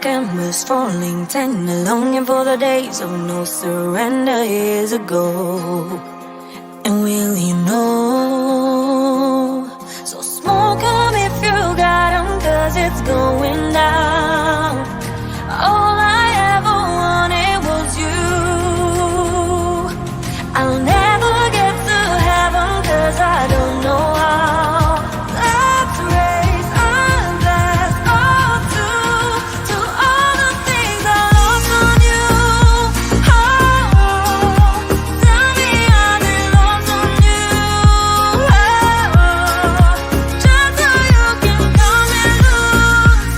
like embers falling tender, longing for the days of no surrender years ago. And will you know? So smoke 'em if you got 'em, 'cause it's going down. All I ever wanted was you. I'll never get to heaven 'cause I don't know how. Let's raise our glass up to all the things I lost on you. Oh, tell me I've been lost on you. Oh, just so you can come and lose.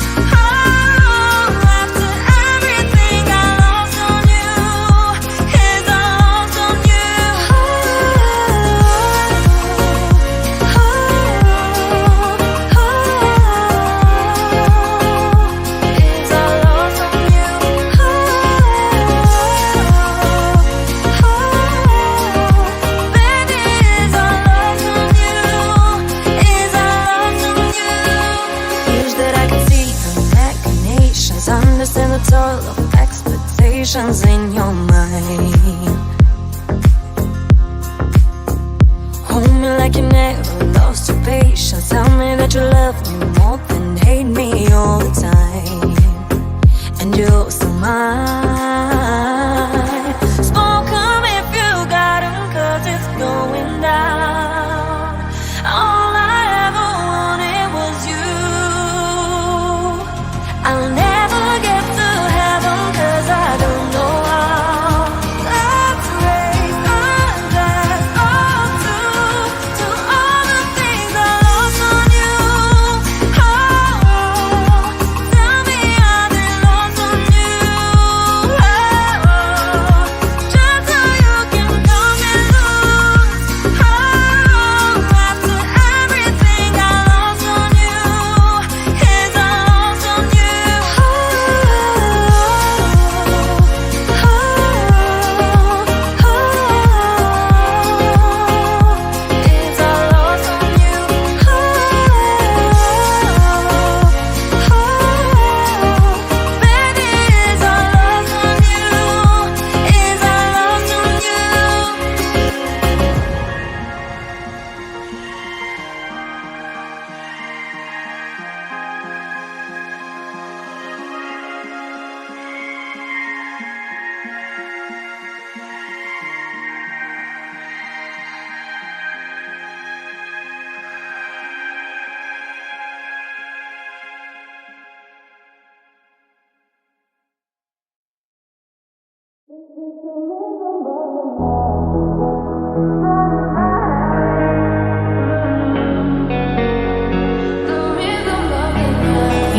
Oh, after everything I lost on you, is I lost on you. Understand the toll of expectations in your mind. Hold me like you never lost your patience. Tell me that you love me more than hate me all the time. And you're still mine. Smoke 'em if you got 'em, 'cause it's going down. All I ever wanted was you. I'll never get to heaven 'cause I don't know how. Let's raise our glass up to all the things I lost on you. Oh, tell me I've been lost on you. Oh, just so you can come and lose. Oh, after everything I lost on you, is I lost on you.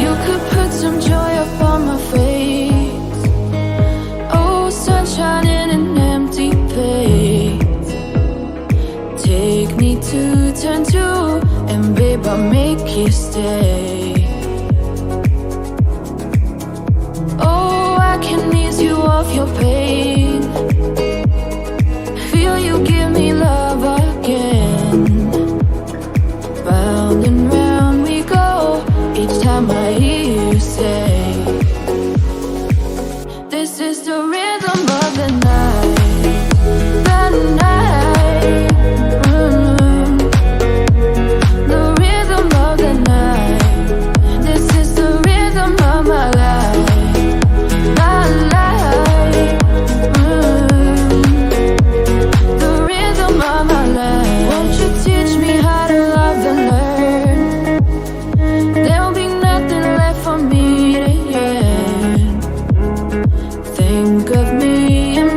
You could put some joy upon my face. Oh, sunshine in an empty place. Take me to turn two, and babe, I'll make you stay. Oh, I can ease you of your pain. Feel you give me love again. Round and round we go, each time I hear you say, this is the rhythm of the night. The night. The rhythm of the night. This is the rhythm of my life. My life. The rhythm of my life. Won't you teach me how to love and learn? There'll be nothing left for me to yearn. Think of me and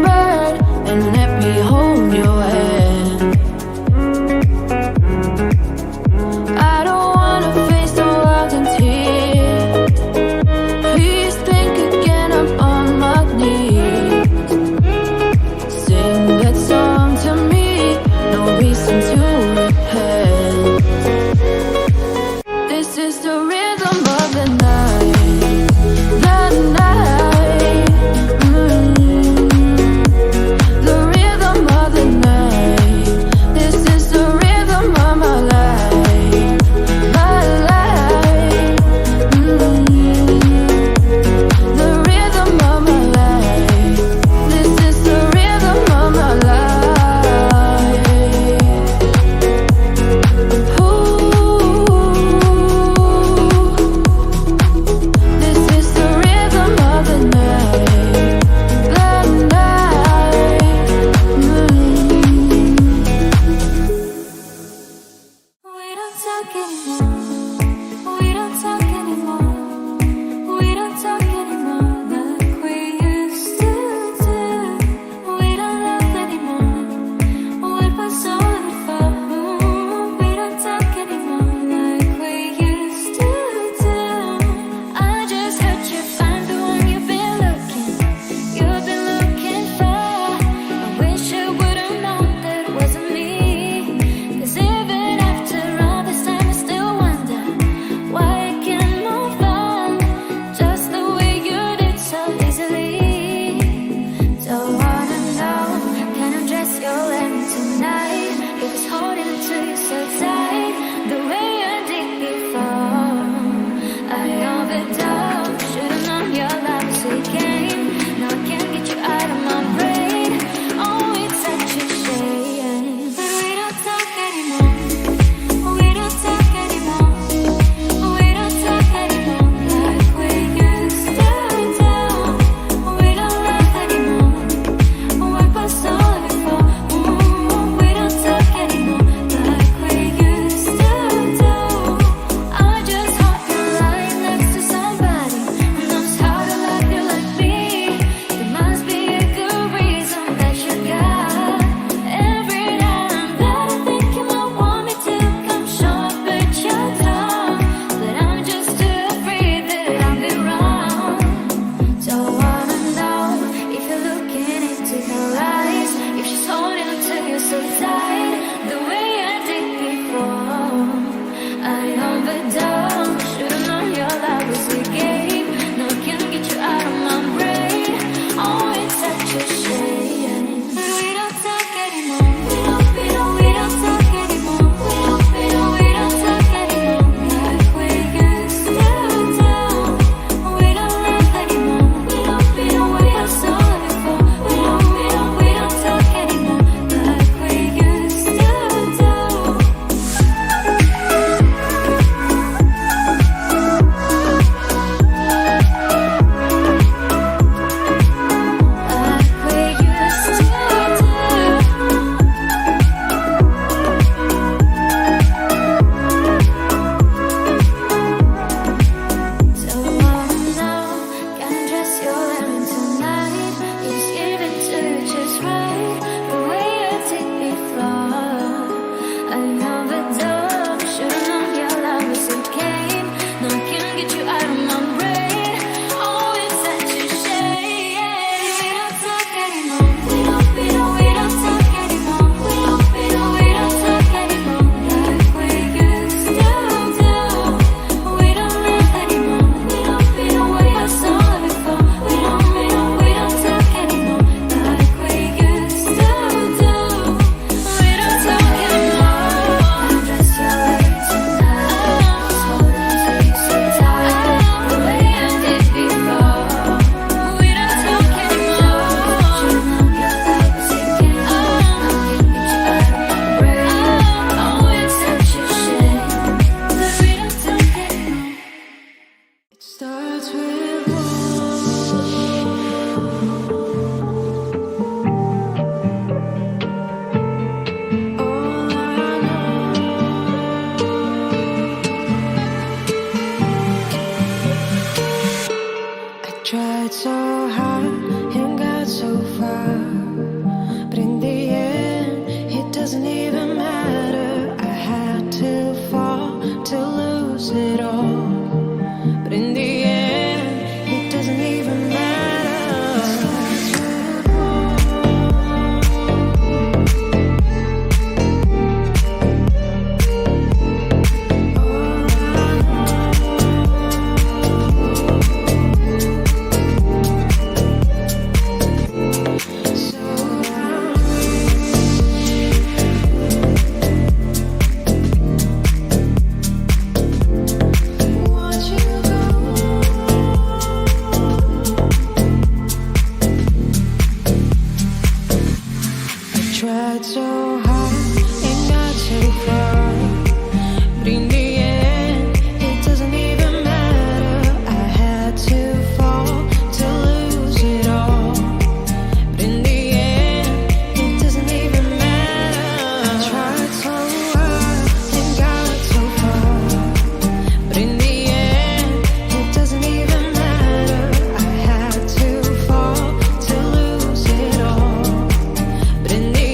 high and got so far, but in the end, it doesn't even matter. I had to fall to lose it all, but in the end, it doesn't even matter. Tried so hard and got so far, but in the end, it doesn't even matter. I had to fall to lose it all, but in the end, it doesn't even matter. I tried so hard and got so far, but in the end, it doesn't even matter. I had to fall to lose it all, but in the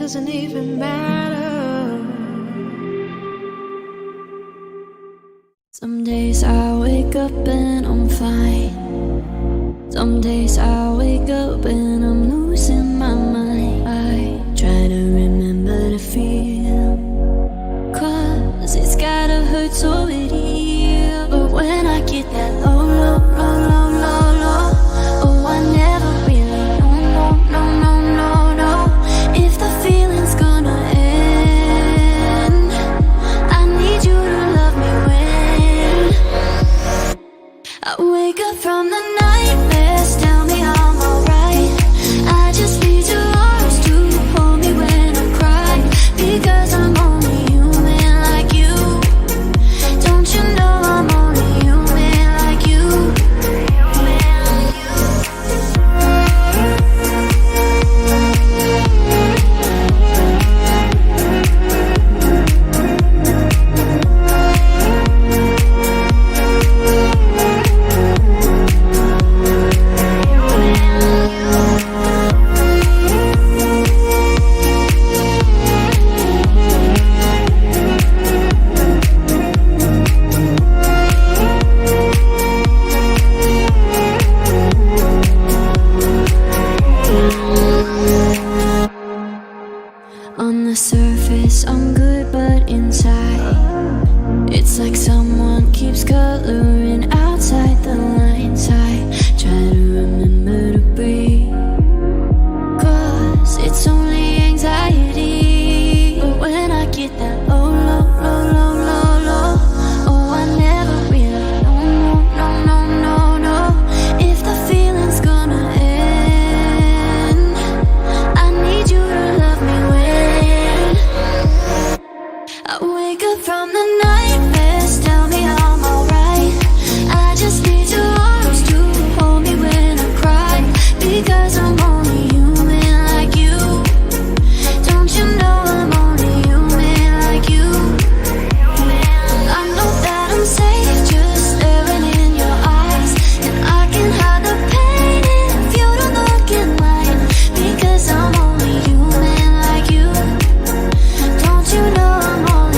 doesn't even matter. Some days I wake up and I'm fine. Some days I wake up and I'm losing my mind. I try to remember the feel, 'cause it's gotta hurt so it heals. But when I get that low, low, low, low, low, low, oh, I never really know, no, no, no, no, if the feeling's gonna end. I need you to love me when I wake up from the nightmares. Tell me I'm alright. I just need your arms to hold me when I cry, because I'm only human like you. Don't you know I'm only human like you? On the surface I'm good, but inside it's like someone keeps coloring outside the lines. I try to remember to breathe, 'cause it's only anxiety. But when I get that low, low, low, low, low, low, oh, I never really know, no, no, no, no, if the feeling's gonna end. I need you to love me when I wake up from the nightmares. Tell me I'm alright. I just need your arms to hold me when I cry, because I'm only human like you. Don't you know I'm only human like you? I know that I'm safe just staring in your eyes, and I can hide the pain if you don't look in mine, because I'm only human like you. Don't you know I'm only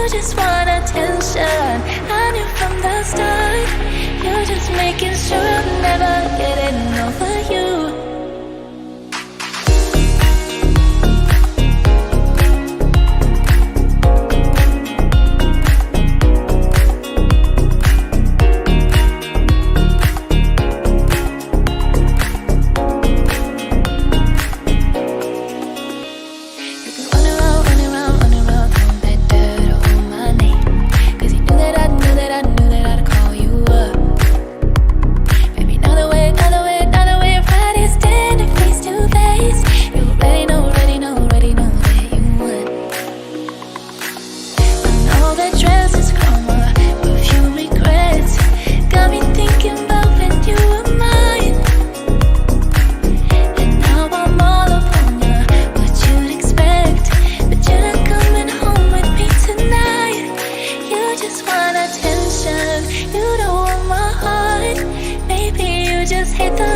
just want attention. I knew from the start. You're just making sure I'm never getting over you. Hit the